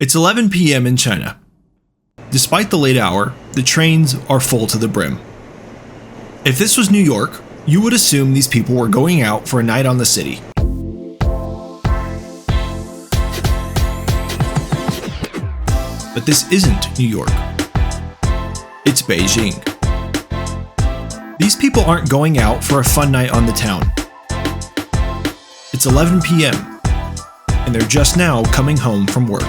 It's 11 p.m. in China. Despite the late hour, the trains are full to the brim. If this was New York, you would assume these people were going out for a night on the city. But this isn't New York. It's Beijing. These people aren't going out for a fun night on the town. It's 11 p.m. and they're just now coming home from work.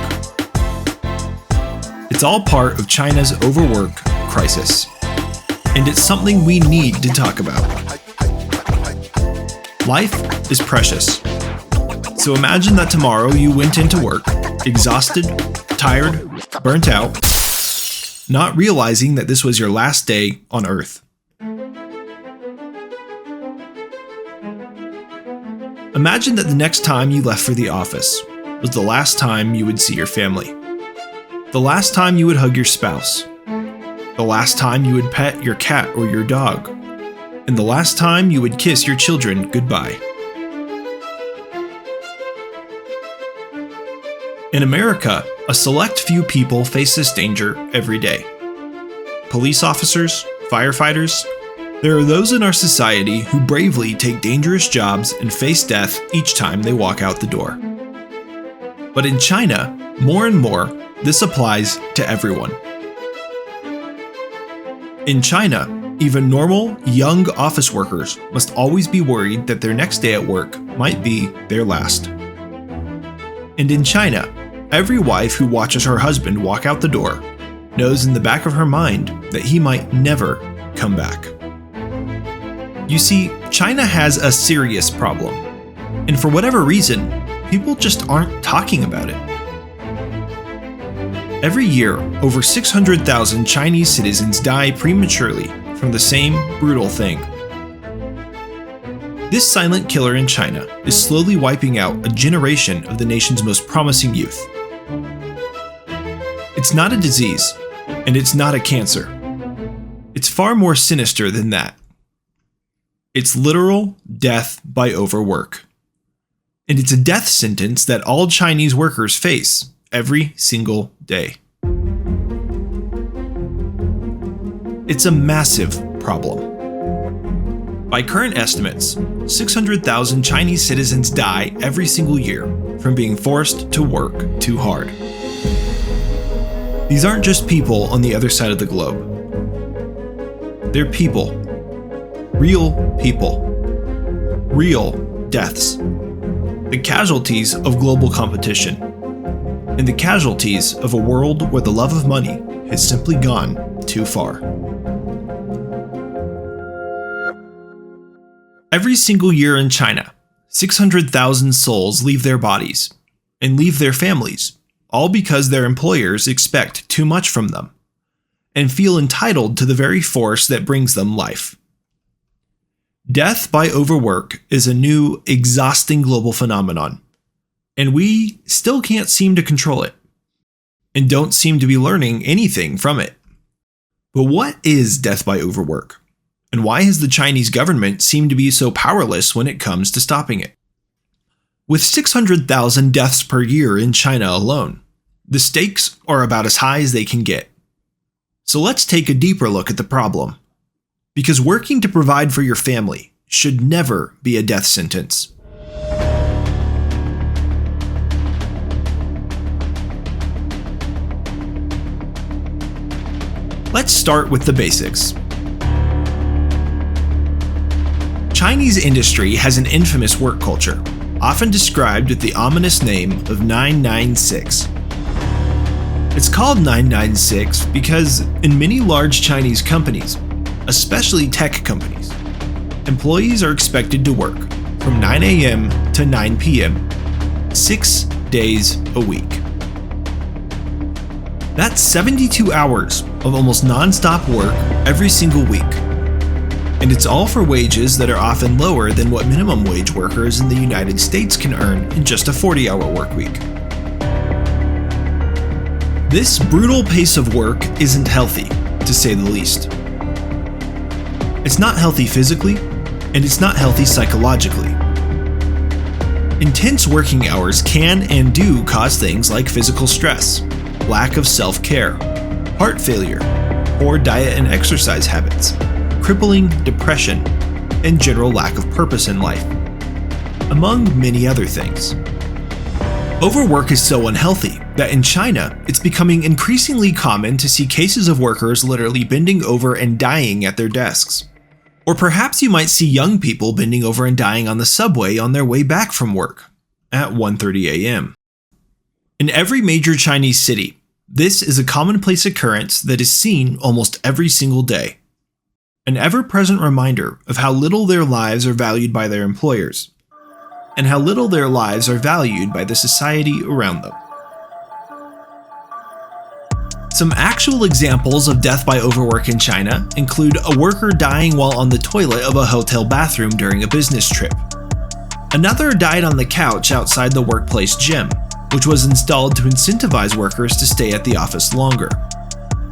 It's all part of China's overwork crisis, and it's something we need to talk about. Life is precious. So imagine that tomorrow you went into work, exhausted, tired, burnt out, not realizing that this was your last day on Earth. Imagine that the next time you left for the office was the last time you would see your family. The last time you would hug your spouse. The last time you would pet your cat or your dog. And the last time you would kiss your children goodbye. In America, a select few people face this danger every day. Police officers, firefighters. There are those in our society who bravely take dangerous jobs and face death each time they walk out the door. But in China, more and more, this applies to everyone. In China, even normal, young office workers must always be worried that their next day at work might be their last. And in China, every wife who watches her husband walk out the door knows in the back of her mind that he might never come back. You see, China has a serious problem, and for whatever reason, people just aren't talking about it. Every year, over 600,000 Chinese citizens die prematurely from the same brutal thing. This silent killer in China is slowly wiping out a generation of the nation's most promising youth. It's not a disease, and it's not a cancer. It's far more sinister than that. It's literal death by overwork. And it's a death sentence that all Chinese workers face every single day. It's a massive problem. By current estimates, 600,000 Chinese citizens die every single year from being forced to work too hard. These aren't just people on the other side of the globe. They're people. Real people. Real deaths. The casualties of global competition. And the casualties of a world where the love of money has simply gone too far. Every single year in China, 600,000 souls leave their bodies and leave their families, all because their employers expect too much from them and feel entitled to the very force that brings them life. Death by overwork is a new, exhausting global phenomenon, and we still can't seem to control it, and don't seem to be learning anything from it. But what is death by overwork? And why has the Chinese government seemed to be so powerless when it comes to stopping it? With 600,000 deaths per year in China alone, the stakes are about as high as they can get. So let's take a deeper look at the problem. Because working to provide for your family should never be a death sentence. Let's start with the basics. Chinese industry has an infamous work culture, often described with the ominous name of 996. It's called 996 because in many large Chinese companies, especially tech companies, employees are expected to work from 9 a.m. to 9 p.m., 6 days a week. That's 72 hours of almost non-stop work every single week. And it's all for wages that are often lower than what minimum wage workers in the United States can earn in just a 40-hour work week. This brutal pace of work isn't healthy, to say the least. It's not healthy physically, and it's not healthy psychologically. Intense working hours can and do cause things like physical stress, lack of self-care, heart failure, poor diet and exercise habits, crippling depression, and general lack of purpose in life, among many other things. Overwork is so unhealthy that in China, it's becoming increasingly common to see cases of workers literally bending over and dying at their desks. Or perhaps you might see young people bending over and dying on the subway on their way back from work at 1:30 a.m. In every major Chinese city, this is a commonplace occurrence that is seen almost every single day. An ever-present reminder of how little their lives are valued by their employers, and how little their lives are valued by the society around them. Some actual examples of death by overwork in China include a worker dying while on the toilet of a hotel bathroom during a business trip. Another died on the couch outside the workplace gym, which was installed to incentivize workers to stay at the office longer.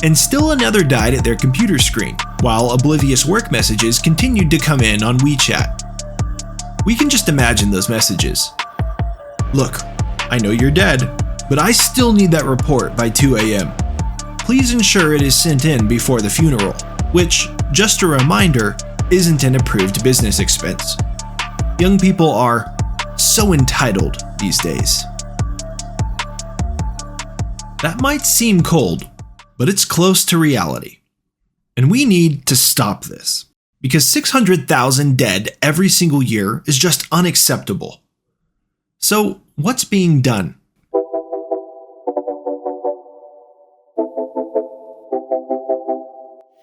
And still another died at their computer screen, while oblivious work messages continued to come in on WeChat. We can just imagine those messages. "Look, I know you're dead, but I still need that report by 2 a.m. Please ensure it is sent in before the funeral," which, just a reminder, isn't an approved business expense. Young people are so entitled these days. That might seem cold, but it's close to reality. And we need to stop this, because 600,000 dead every single year is just unacceptable. So, what's being done?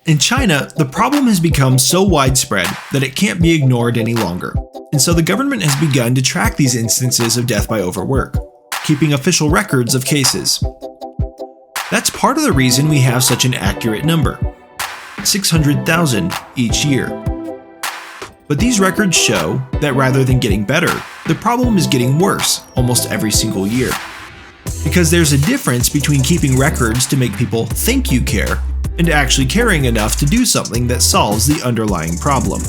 In China, the problem has become so widespread that it can't be ignored any longer, and so the government has begun to track these instances of death by overwork, keeping official records of cases. That's part of the reason we have such an accurate number, 600,000 each year. But these records show that rather than getting better, the problem is getting worse almost every single year. Because there's a difference between keeping records to make people think you care and actually caring enough to do something that solves the underlying problem.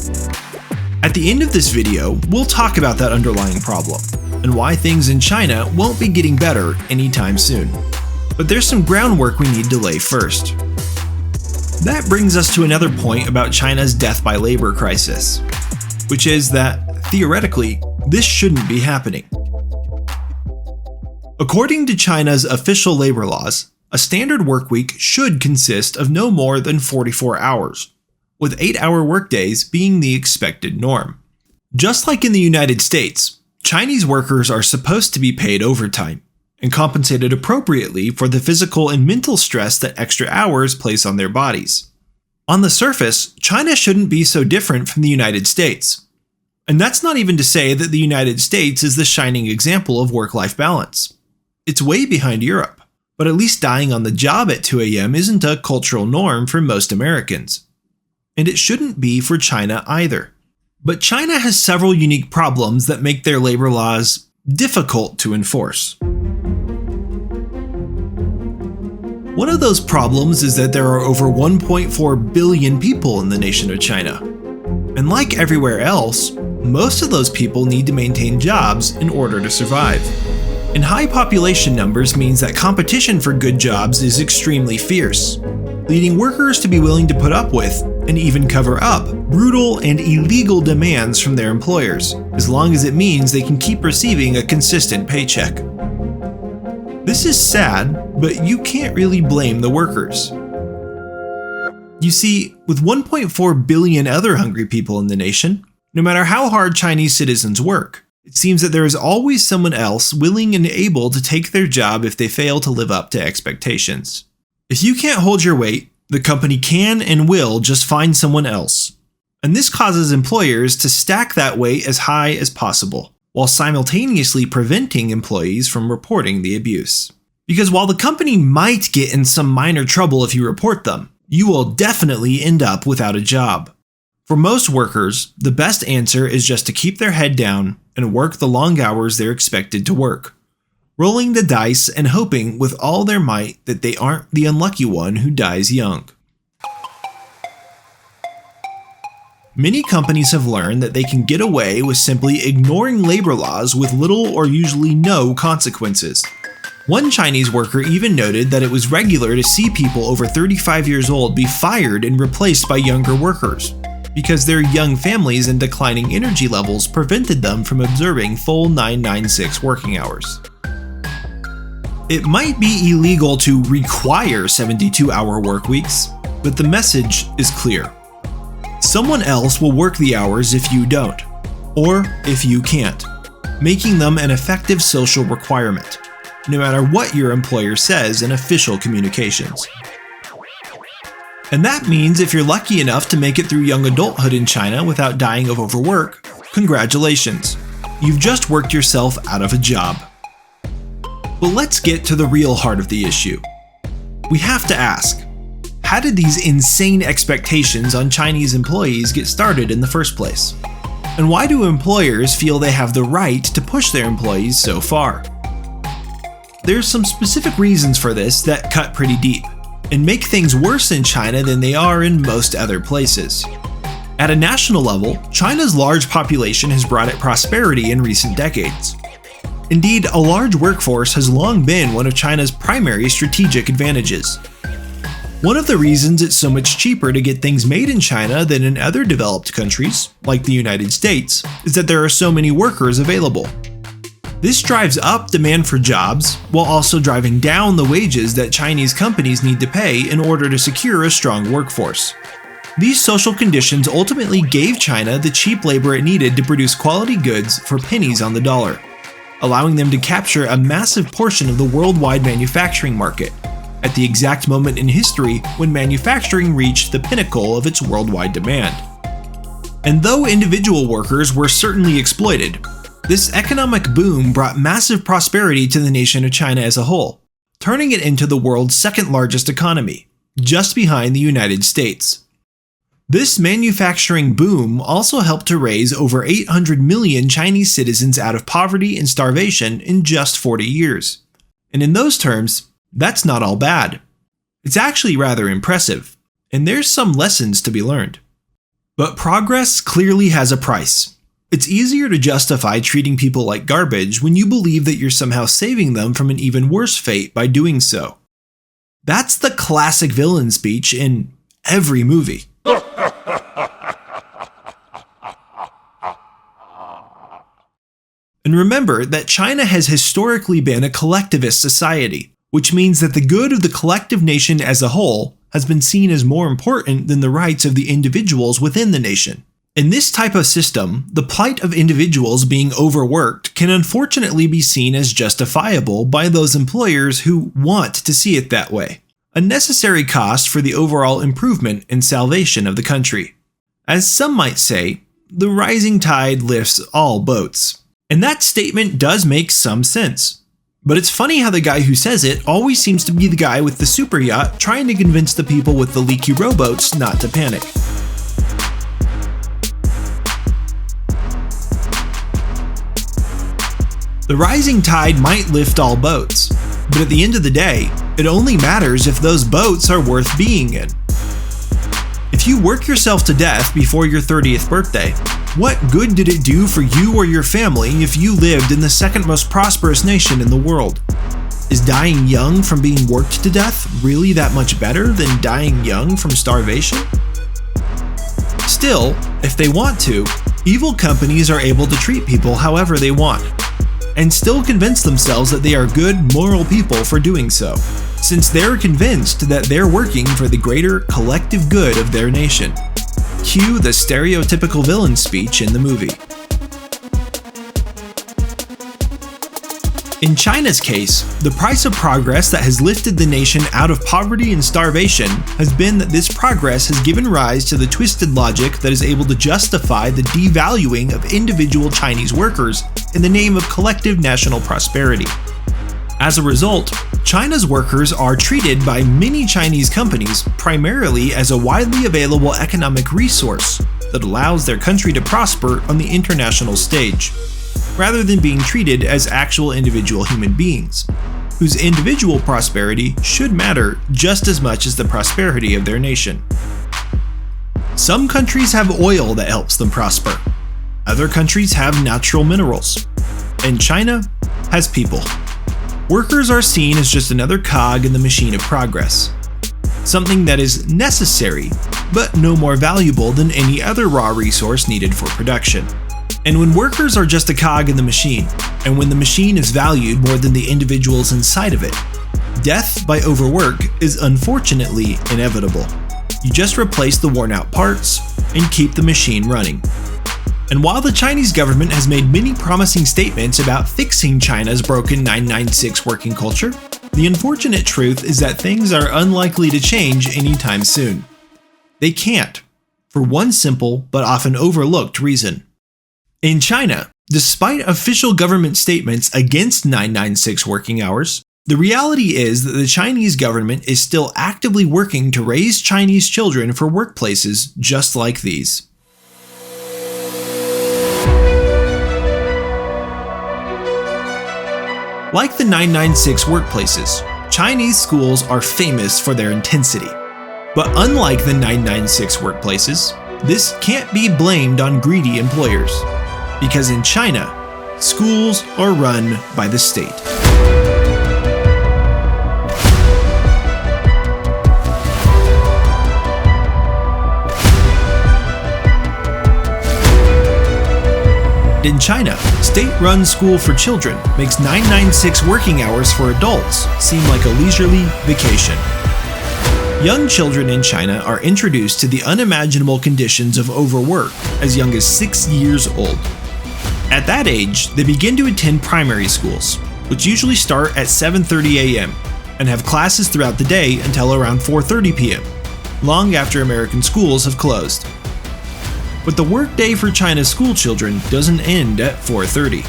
At the end of this video, we'll talk about that underlying problem and why things in China won't be getting better anytime soon. But there's some groundwork we need to lay first. That brings us to another point about China's death by labor crisis, which is that, theoretically, this shouldn't be happening. According to China's official labor laws, a standard work week should consist of no more than 44 hours, with 8-hour workdays being the expected norm. Just like in the United States, Chinese workers are supposed to be paid overtime and compensated appropriately for the physical and mental stress that extra hours place on their bodies. On the surface, China shouldn't be so different from the United States. And that's not even to say that the United States is the shining example of work-life balance. It's way behind Europe. But at least dying on the job at 2 a.m. isn't a cultural norm for most Americans. And it shouldn't be for China either. But China has several unique problems that make their labor laws difficult to enforce. One of those problems is that there are over 1.4 billion people in the nation of China. And like everywhere else, most of those people need to maintain jobs in order to survive. And high population numbers means that competition for good jobs is extremely fierce, leading workers to be willing to put up with, and even cover up, brutal and illegal demands from their employers, as long as it means they can keep receiving a consistent paycheck. This is sad, but you can't really blame the workers. You see, with 1.4 billion other hungry people in the nation, no matter how hard Chinese citizens work, it seems that there is always someone else willing and able to take their job if they fail to live up to expectations. If you can't hold your weight, the company can and will just find someone else. And this causes employers to stack that weight as high as possible, while simultaneously preventing employees from reporting the abuse. Because while the company might get in some minor trouble if you report them, you will definitely end up without a job. For most workers, the best answer is just to keep their head down and work the long hours they're expected to work, rolling the dice and hoping with all their might that they aren't the unlucky one who dies young. Many companies have learned that they can get away with simply ignoring labor laws with little or usually no consequences. One Chinese worker even noted that it was regular to see people over 35 years old be fired and replaced by younger workers, because their young families and declining energy levels prevented them from observing full 996 working hours. It might be illegal to require 72-hour work weeks, but the message is clear. Someone else will work the hours if you don't, or if you can't, making them an effective social requirement, no matter what your employer says in official communications. And that means if you're lucky enough to make it through young adulthood in China without dying of overwork, congratulations, you've just worked yourself out of a job. But let's get to the real heart of the issue. We have to ask, how did these insane expectations on Chinese employees get started in the first place? And why do employers feel they have the right to push their employees so far? There's some specific reasons for this that cut pretty deep, and make things worse in China than they are in most other places. At a national level, China's large population has brought it prosperity in recent decades. Indeed, a large workforce has long been one of China's primary strategic advantages. One of the reasons it's so much cheaper to get things made in China than in other developed countries, like the United States, is that there are so many workers available. This drives up demand for jobs, while also driving down the wages that Chinese companies need to pay in order to secure a strong workforce. These social conditions ultimately gave China the cheap labor it needed to produce quality goods for pennies on the dollar, allowing them to capture a massive portion of the worldwide manufacturing market, at the exact moment in history when manufacturing reached the pinnacle of its worldwide demand. And though individual workers were certainly exploited, this economic boom brought massive prosperity to the nation of China as a whole, turning it into the world's second largest economy, just behind the United States. This manufacturing boom also helped to raise over 800 million Chinese citizens out of poverty and starvation in just 40 years. And in those terms, that's not all bad. It's actually rather impressive, and there's some lessons to be learned. But progress clearly has a price. It's easier to justify treating people like garbage when you believe that you're somehow saving them from an even worse fate by doing so. That's the classic villain speech in every movie. And remember that China has historically been a collectivist society, which means that the good of the collective nation as a whole has been seen as more important than the rights of the individuals within the nation. In this type of system, the plight of individuals being overworked can unfortunately be seen as justifiable by those employers who want to see it that way, a necessary cost for the overall improvement and salvation of the country. As some might say, the rising tide lifts all boats. And that statement does make some sense. But it's funny how the guy who says it always seems to be the guy with the super yacht trying to convince the people with the leaky rowboats not to panic. The rising tide might lift all boats, but at the end of the day, it only matters if those boats are worth being in. If you work yourself to death before your 30th birthday, what good did it do for you or your family if you lived in the second most prosperous nation in the world? Is dying young from being worked to death really that much better than dying young from starvation? Still, if they want to, evil companies are able to treat people however they want, and still convince themselves that they are good, moral people for doing so, since they're convinced that they're working for the greater collective good of their nation. Cue the stereotypical villain speech in the movie. In China's case, the price of progress that has lifted the nation out of poverty and starvation has been that this progress has given rise to the twisted logic that is able to justify the devaluing of individual Chinese workers in the name of collective national prosperity. As a result, China's workers are treated by many Chinese companies primarily as a widely available economic resource that allows their country to prosper on the international stage, rather than being treated as actual individual human beings, whose individual prosperity should matter just as much as the prosperity of their nation. Some countries have oil that helps them prosper. Other countries have natural minerals. And China has people. Workers are seen as just another cog in the machine of progress. Something that is necessary, but no more valuable than any other raw resource needed for production. And when workers are just a cog in the machine, and when the machine is valued more than the individuals inside of it, death by overwork is unfortunately inevitable. You just replace the worn out parts and keep the machine running. And while the Chinese government has made many promising statements about fixing China's broken 996 working culture, the unfortunate truth is that things are unlikely to change anytime soon. They can't, for one simple but often overlooked reason. In China, despite official government statements against 996 working hours, the reality is that the Chinese government is still actively working to raise Chinese children for workplaces just like these. Like the 996 workplaces, Chinese schools are famous for their intensity. But unlike the 996 workplaces, this can't be blamed on greedy employers. Because in China, schools are run by the state. In China, state-run school for children makes 996 working hours for adults seem like a leisurely vacation. Young children in China are introduced to the unimaginable conditions of overwork as young as 6 years old. At that age, they begin to attend primary schools, which usually start at 7:30 a.m. and have classes throughout the day until around 4:30 p.m., long after American schools have closed. But the workday for China's school children doesn't end at 4:30.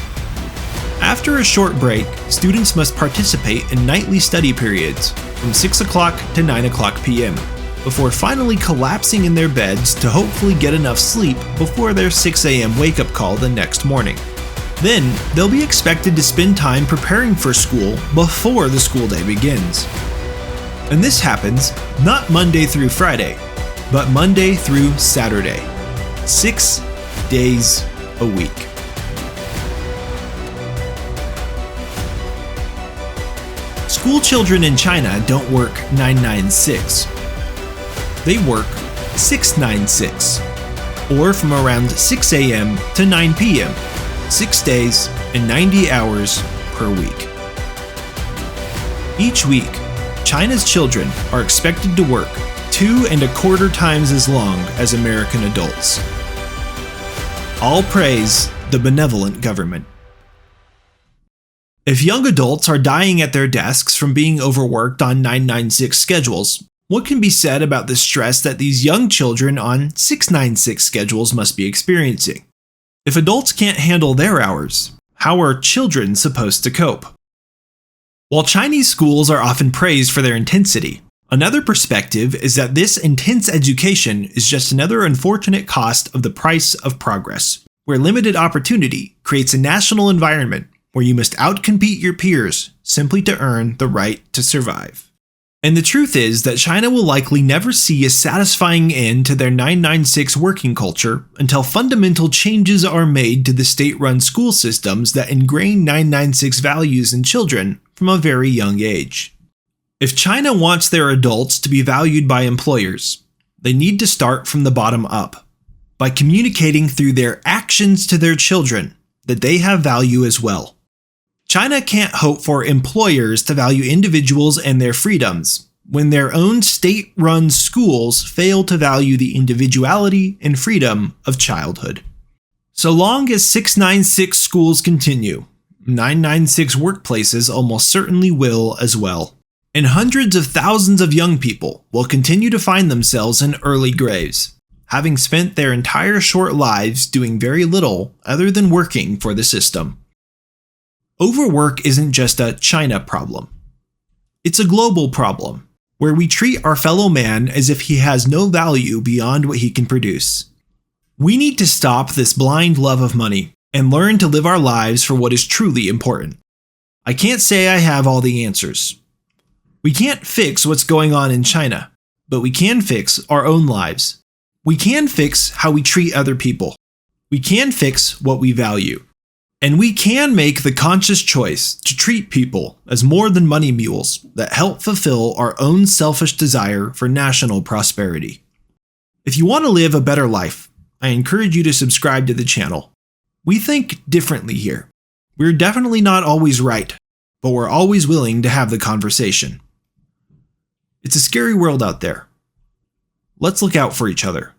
After a short break, students must participate in nightly study periods from 6 o'clock to 9 o'clock p.m. before finally collapsing in their beds to hopefully get enough sleep before their 6 a.m. wake-up call the next morning. Then, they'll be expected to spend time preparing for school before the school day begins. And this happens not Monday through Friday, but Monday through Saturday. 6 days a week. School children in China don't work 996. They work 696, or from around 6 a.m. to 9 p.m., 6 days and 90 hours per week. Each week, China's children are expected to work 2.25 times as long as American adults. All praise the benevolent government. If young adults are dying at their desks from being overworked on 996 schedules, what can be said about the stress that these young children on 696 schedules must be experiencing? If adults can't handle their hours, how are children supposed to cope? While Chinese schools are often praised for their intensity, another perspective is that this intense education is just another unfortunate cost of the price of progress, where limited opportunity creates a national environment where you must outcompete your peers simply to earn the right to survive. And the truth is that China will likely never see a satisfying end to their 996 working culture until fundamental changes are made to the state-run school systems that ingrain 996 values in children from a very young age. If China wants their adults to be valued by employers, they need to start from the bottom up, by communicating through their actions to their children that they have value as well. China can't hope for employers to value individuals and their freedoms when their own state-run schools fail to value the individuality and freedom of childhood. So long as 696 schools continue, 996 workplaces almost certainly will as well. And hundreds of thousands of young people will continue to find themselves in early graves, having spent their entire short lives doing very little other than working for the system. Overwork isn't just a China problem. It's a global problem, where we treat our fellow man as if he has no value beyond what he can produce. We need to stop this blind love of money and learn to live our lives for what is truly important. I can't say I have all the answers. We can't fix what's going on in China, but we can fix our own lives. We can fix how we treat other people. We can fix what we value. And we can make the conscious choice to treat people as more than money mules that help fulfill our own selfish desire for national prosperity. If you want to live a better life, I encourage you to subscribe to the channel. We think differently here. We're definitely not always right, but we're always willing to have the conversation. It's a scary world out there. Let's look out for each other.